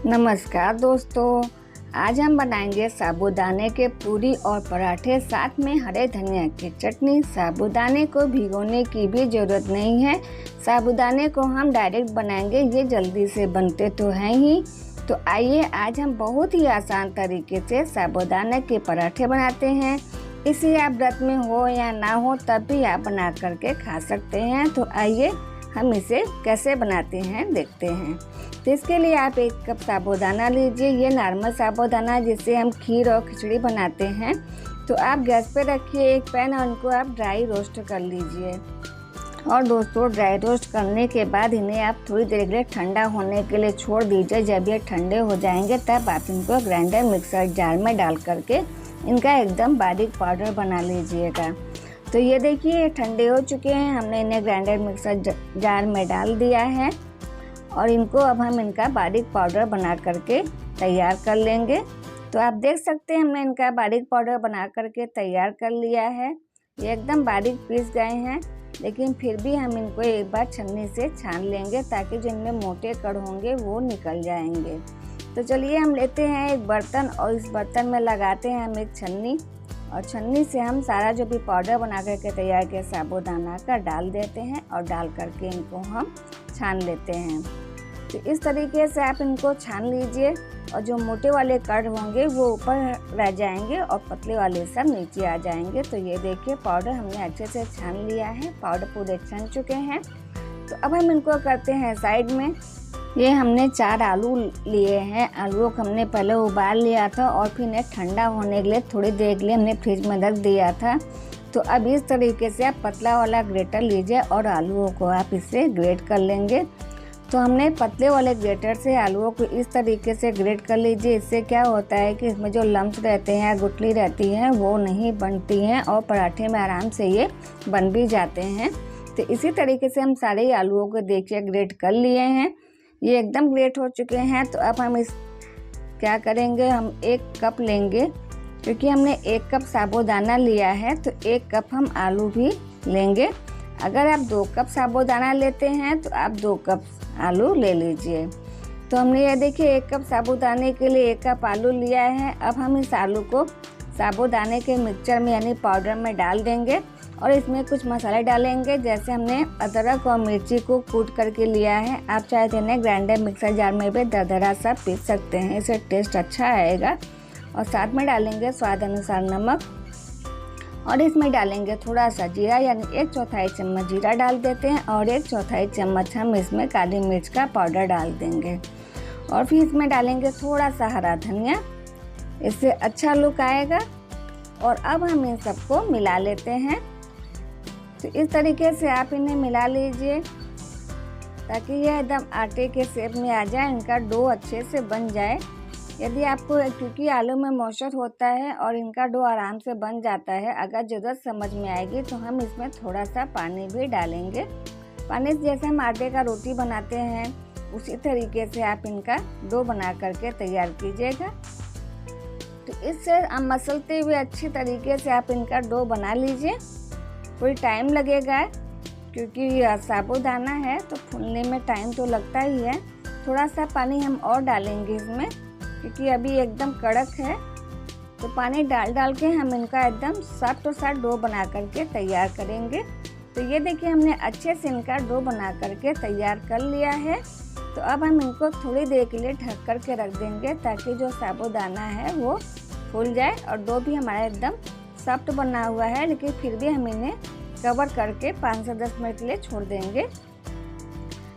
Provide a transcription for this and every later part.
नमस्कार दोस्तों, आज हम बनाएंगे साबूदाने के पूरी और पराठे, साथ में हरे धनिया की चटनी। साबूदाने को भिगोने की भी ज़रूरत नहीं है। साबूदाने को हम डायरेक्ट बनाएंगे, ये जल्दी से बनते तो हैं ही। तो आइए आज हम बहुत ही आसान तरीके से साबूदाने के पराठे बनाते हैं। इसे आप व्रत में हो या ना हो तब भी आप बना करके खा सकते हैं। तो आइए हम इसे कैसे बनाते हैं देखते हैं। तो इसके लिए आप 1 कप साबूदाना लीजिए। ये नॉर्मल साबूदाना जिससे हम खीर और खिचड़ी बनाते हैं। तो आप गैस पे रखिए एक पैन और इनको आप ड्राई रोस्ट कर लीजिए। और दोस्तों, ड्राई रोस्ट करने के बाद इन्हें आप थोड़ी देर के लिए ठंडा होने के लिए छोड़ दीजिए। जब ये ठंडे हो जाएंगे तब आप इनको ग्राइंडर मिक्सर जार में डाल करके इनका एकदम बारीक पाउडर बना लीजिएगा। तो ये देखिए, ये ठंडे हो चुके हैं। हमने इन्हें ग्राइंडर मिक्सर जार में डाल दिया है और इनको अब हम इनका बारीक पाउडर बना करके तैयार कर लेंगे। तो आप देख सकते हैं हमने इनका बारीक पाउडर बना करके तैयार कर लिया है। ये एकदम बारीक पीस गए हैं, लेकिन फिर भी हम इनको एक बार छन्नी से छान लेंगे ताकि जिनमें मोटे कण होंगे वो निकल जाएंगे। तो चलिए हम लेते हैं एक बर्तन और इस बर्तन में लगाते हैं हम एक छन्नी और छन्नी से हम सारा जो भी पाउडर बना करके तैयार किया साबूदाना का डाल देते हैं और डाल करके इनको हम छान लेते हैं। तो इस तरीके से आप इनको छान लीजिए और जो मोटे वाले कण होंगे वो ऊपर रह जाएंगे और पतले वाले सब नीचे आ जाएंगे। तो ये देखिए, पाउडर हमने अच्छे से छान लिया है, पाउडर पूरे छन चुके हैं। तो अब हम इनको करते हैं साइड में। ये हमने 4 आलू लिए हैं। आलूओं को हमने पहले उबाल लिया था और फिर इन्हें ठंडा होने के लिए थोड़ी देर के लिए हमने फ्रिज में रख दिया था। तो अब इस तरीके से आप पतला वाला ग्रेटर लीजिए और आलूओं को आप इससे ग्रेट कर लेंगे। तो हमने पतले वाले ग्रेटर से आलूओं को इस तरीके से ग्रेट कर लीजिए। इससे क्या होता है कि इसमें जो लम्स रहते हैं, गुठली रहती हैं, वो नहीं बनती हैं और पराठे में आराम से ये बन भी जाते हैं। तो इसी तरीके से हम सारे आलूओं को देखिए ग्रेट कर लिए हैं। ये एकदम ग्रेट हो चुके हैं। तो अब हम क्या करेंगे, हम 1 कप लेंगे, क्योंकि हमने 1 कप साबूदाना लिया है तो 1 कप हम आलू भी लेंगे। अगर आप 2 कप साबूदाना लेते हैं तो आप 2 कप आलू ले लीजिए। तो हमने ये देखिए 1 कप साबूदाने के लिए 1 कप आलू लिया है। अब हम इस आलू को साबूदाने के मिक्सचर में यानी पाउडर में डाल देंगे और इसमें कुछ मसाले डालेंगे। जैसे हमने अदरक और मिर्ची को कूट करके लिया है। आप चाहे तो इन्हें ग्राइंडर मिक्सर जार में भी दरदरा सा पीस सकते हैं, इससे टेस्ट अच्छा आएगा। और साथ में डालेंगे स्वाद अनुसार नमक और इसमें डालेंगे थोड़ा सा जीरा, यानी 1/4 चम्मच जीरा डाल देते हैं और 1/4 चम्मच हम इसमें काली मिर्च का पाउडर डाल देंगे। और फिर इसमें डालेंगे थोड़ा सा हरा धनिया, इससे अच्छा लुक आएगा। और अब हम इन सबको मिला लेते हैं। तो इस तरीके से आप इन्हें मिला लीजिए ताकि यह एकदम आटे के शेप में आ जाए, इनका डो अच्छे से बन जाए। यदि आपको, क्योंकि आलू में मॉइस्चर होता है और इनका डो आराम से बन जाता है, अगर ज़रूरत समझ में आएगी तो हम इसमें थोड़ा सा पानी भी डालेंगे। पानी से जैसे हम आटे का रोटी बनाते हैं उसी तरीके से आप इनका डो बना करके तैयार कीजिएगा। तो इससे हम मसलते हुए अच्छी तरीके से आप इनका डो बना लीजिए। कोई टाइम लगेगा क्योंकि साबूदाना है तो फूलने में टाइम तो लगता ही है। थोड़ा सा पानी हम और डालेंगे इसमें, क्योंकि अभी एकदम कड़क है। तो पानी डाल के हम इनका एकदम सॉफ्ट डो बना करके तैयार करेंगे। तो ये देखिए, हमने अच्छे से इनका डो बना करके तैयार कर लिया है। तो अब हम इनको थोड़ी देर के लिए ढक कर के रख देंगे ताकि जो साबूदाना है वो फूल जाए। और डो भी हमारा एकदम सॉफ्ट बना हुआ है, लेकिन फिर भी हम इन्हें कवर करके 5 से 10 मिनट के लिए छोड़ देंगे।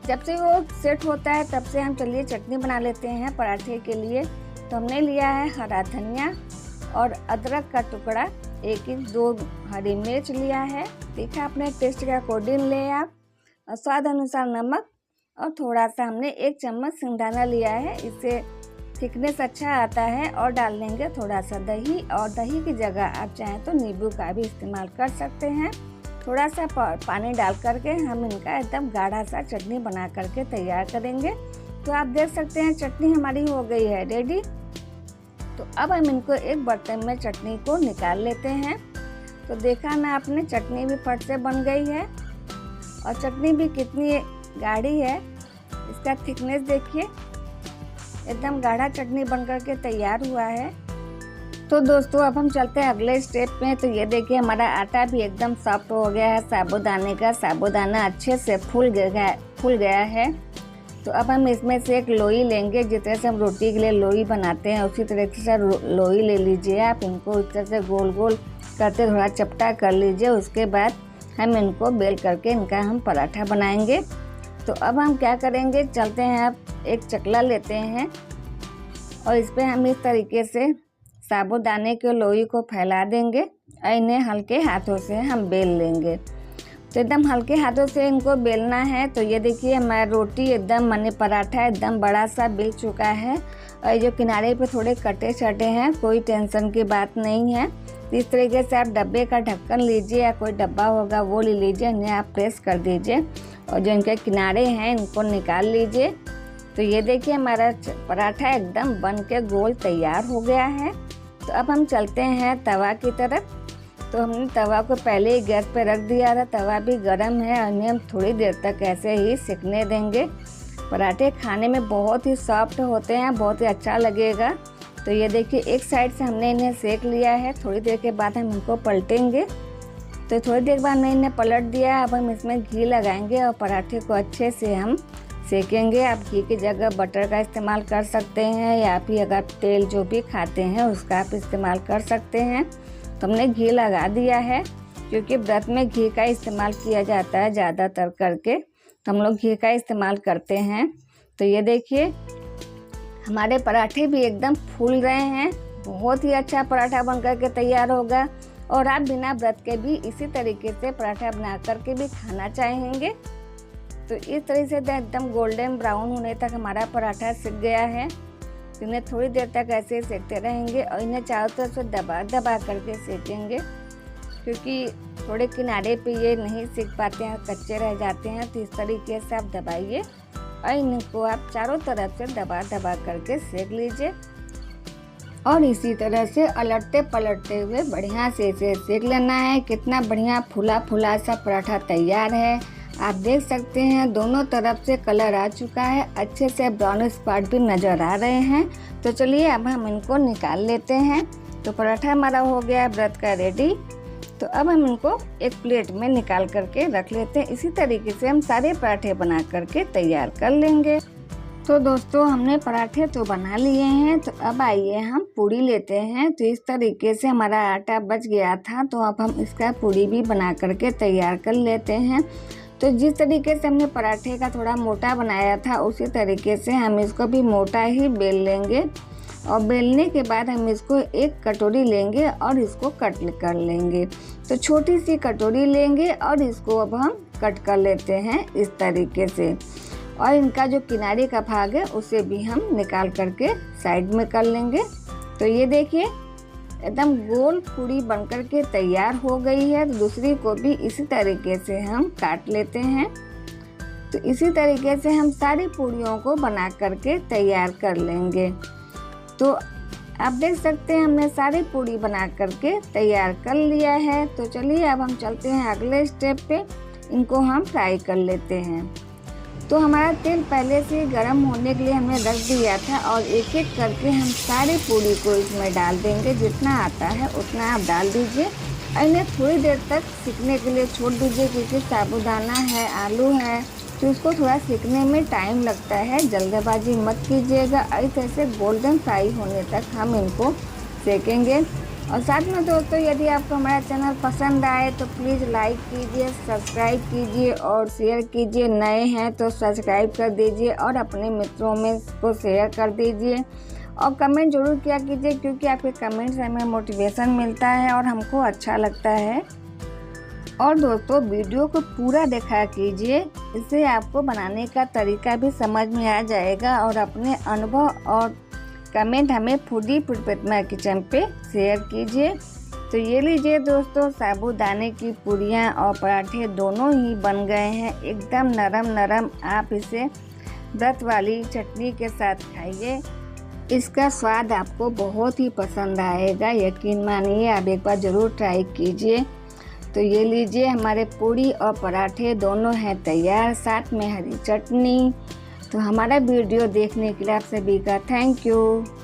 जब से वो सेट होता है तब से हम चलिए चटनी बना लेते हैं पराठे के लिए। तो हमने लिया है हरा धनिया और अदरक का टुकड़ा, 1 इंच 2 हरी मिर्च लिया है। तीखा अपने टेस्ट के अकॉर्डिंग ले आप, और स्वाद अनुसार नमक और थोड़ा सा हमने 1 चम्मच सिंगदाना लिया है, इससे थिकनेस अच्छा आता है। और डाल देंगे थोड़ा सा दही, और दही की जगह आप चाहें तो नींबू का भी इस्तेमाल कर सकते हैं। थोड़ा सा पानी डाल करके हम इनका एकदम गाढ़ा सा चटनी बना करके तैयार करेंगे। तो आप देख सकते हैं चटनी हमारी हो गई है रेडी। तो अब हम इनको एक बर्तन में चटनी को निकाल लेते हैं। तो देखा ना आपने, चटनी भी फट से बन गई है और चटनी भी कितनी गाढ़ी है। इसका थिकनेस देखिए, एकदम गाढ़ा चटनी बनकर के तैयार हुआ है। तो दोस्तों अब हम चलते हैं अगले स्टेप में। तो ये देखिए हमारा आटा भी एकदम सॉफ्ट हो गया है साबूदाने का। साबूदाना अच्छे से फूल गया है। तो अब हम इसमें से एक लोई लेंगे। जिस तरह से हम रोटी के लिए लोई बनाते हैं उसी तरह से लोई ले लीजिए आप। इनको इस तरह से गोल गोल करते थोड़ा चपटा कर लीजिए। उसके बाद हम इनको बेल करके इनका हम पराठा बनाएंगे। तो अब हम क्या करेंगे, चलते हैं आप एक चकला लेते हैं और इस पर हम इस तरीके से साबूदाने के लोई को फैला देंगे और इन्हें हल्के हाथों से हम बेल लेंगे। तो एकदम हल्के हाथों से इनको बेलना है। तो ये देखिए हमारा रोटी एकदम माने पराठा एकदम बड़ा सा बेल चुका है और जो किनारे पे थोड़े कटे छटे हैं, कोई टेंशन की बात नहीं है। तो इस तरीके से आप डब्बे का ढक्कन लीजिए या कोई डब्बा होगा वो ले लीजिए, इन्हें आप प्रेस कर दीजिए और जो इनके किनारे हैं इनको निकाल लीजिए। तो ये देखिए हमारा पराठा एकदम बन के गोल तैयार हो गया है। तो अब हम चलते हैं तवा की तरफ। तो हमने तवा को पहले ही गैस पे रख दिया था। तवा भी गर्म है और इन्हें हम थोड़ी देर तक ऐसे ही सिकने देंगे। पराठे खाने में बहुत ही सॉफ्ट होते हैं, बहुत ही अच्छा लगेगा। तो ये देखिए एक साइड से हमने इन्हें सेक लिया है। थोड़ी देर के बाद हम इनको पलटेंगे। तो थोड़ी देर बाद हमने इन्हें पलट दिया। अब हम इसमें घी लगाएंगे और पराठे को अच्छे से हम सेकेंगे। आप घी की जगह बटर का इस्तेमाल कर सकते हैं या फिर अगर तेल जो भी खाते हैं उसका आप इस्तेमाल कर सकते हैं। तो हमने घी लगा दिया है क्योंकि व्रत में घी का इस्तेमाल किया जाता है ज़्यादातर करके, तो हम लोग घी का इस्तेमाल करते हैं। तो ये देखिए हमारे पराठे भी एकदम फूल रहे हैं। बहुत ही अच्छा पराठा बनकर के तैयार होगा और आप बिना व्रत के भी इसी तरीके से पराठा बना करके भी खाना चाहेंगे। तो इस तरह से एकदम गोल्डन ब्राउन होने तक हमारा पराठा सिक गया है। इन्हें थोड़ी देर तक ऐसे ही सेकते रहेंगे और इन्हें चारों तरफ से दबा दबा करके सेकेंगे क्योंकि थोड़े किनारे पे ये नहीं सेक पाते हैं, कच्चे रह जाते हैं। तो इस तरीके से आप दबाइए और इनको आप चारों तरफ से दबा दबा करके सेक लीजिए और इसी तरह से अलटते पलटते हुए बढ़िया से इसे सेक लेना है। कितना बढ़िया फूला फूला सा पराठा तैयार है। आप देख सकते हैं दोनों तरफ से कलर आ चुका है, अच्छे से ब्राउन स्पॉट भी नज़र आ रहे हैं। तो चलिए अब हम इनको निकाल लेते हैं। तो पराठा हमारा हो गया है व्रत का रेडी। तो अब हम इनको एक प्लेट में निकाल करके रख लेते हैं। इसी तरीके से हम सारे पराठे बना करके तैयार कर लेंगे। तो दोस्तों हमने पराठे तो बना लिए हैं। तो अब आइए हम पूड़ी लेते हैं। तो इस तरीके से हमारा आटा बच गया था, तो अब हम इसका पूड़ी भी बना करके तैयार कर लेते हैं। तो जिस तरीके से हमने पराठे का थोड़ा मोटा बनाया था उसी तरीके से हम इसको भी मोटा ही बेल लेंगे और बेलने के बाद हम इसको एक कटोरी लेंगे और इसको कट कर लेंगे। तो छोटी सी कटोरी लेंगे और इसको अब हम कट कर लेते हैं इस तरीके से और इनका जो किनारे का भाग है उसे भी हम निकाल करके साइड में कर लेंगे। तो ये देखिए एकदम गोल पूड़ी बनकर के तैयार हो गई है। तो दूसरी को भी इसी तरीके से हम काट लेते हैं। तो इसी तरीके से हम सारी पूड़ियों को बना करके तैयार कर लेंगे। तो आप देख सकते हैं हमने सारी पूड़ी बना करके तैयार कर लिया है। तो चलिए अब हम चलते हैं अगले स्टेप पे, इनको हम फ्राई कर लेते हैं। तो हमारा तेल पहले से गर्म होने के लिए हमने रख दिया था और एक एक करके हम सारी पूड़ी को इसमें डाल देंगे। जितना आता है उतना आप डाल दीजिए और इन्हें थोड़ी देर तक सीखने के लिए छोड़ दीजिए क्योंकि साबूदाना है, आलू है, तो इसको थोड़ा सीखने में टाइम लगता है। जल्दबाजी मत कीजिएगा। इस तरह से गोल्डन फ्राई होने तक हम इनको सेकेंगे। और साथ में दोस्तों यदि आपको हमारा चैनल पसंद आए तो प्लीज़ लाइक कीजिए, सब्सक्राइब कीजिए और शेयर कीजिए। नए हैं तो सब्सक्राइब कर दीजिए और अपने मित्रों में इसको शेयर कर दीजिए और कमेंट जरूर किया कीजिए क्योंकि आपके कमेंट से हमें मोटिवेशन मिलता है और हमको अच्छा लगता है। और दोस्तों वीडियो को पूरा देखा कीजिए, इससे आपको बनाने का तरीका भी समझ में आ जाएगा और अपने अनुभव और कमेंट हमें फूडी प्रतिमा किचन पे शेयर कीजिए। तो ये लीजिए दोस्तों, साबूदाने की पूड़ियाँ और पराठे दोनों ही बन गए हैं, एकदम नरम नरम। आप इसे व्रत वाली चटनी के साथ खाइए, इसका स्वाद आपको बहुत ही पसंद आएगा, यकीन मानिए। आप एक बार ज़रूर ट्राई कीजिए। तो ये लीजिए हमारे पूड़ी और पराठे दोनों हैं तैयार, साथ में हरी चटनी। तो हमारा वीडियो देखने के लिए आप सभी का थैंक यू।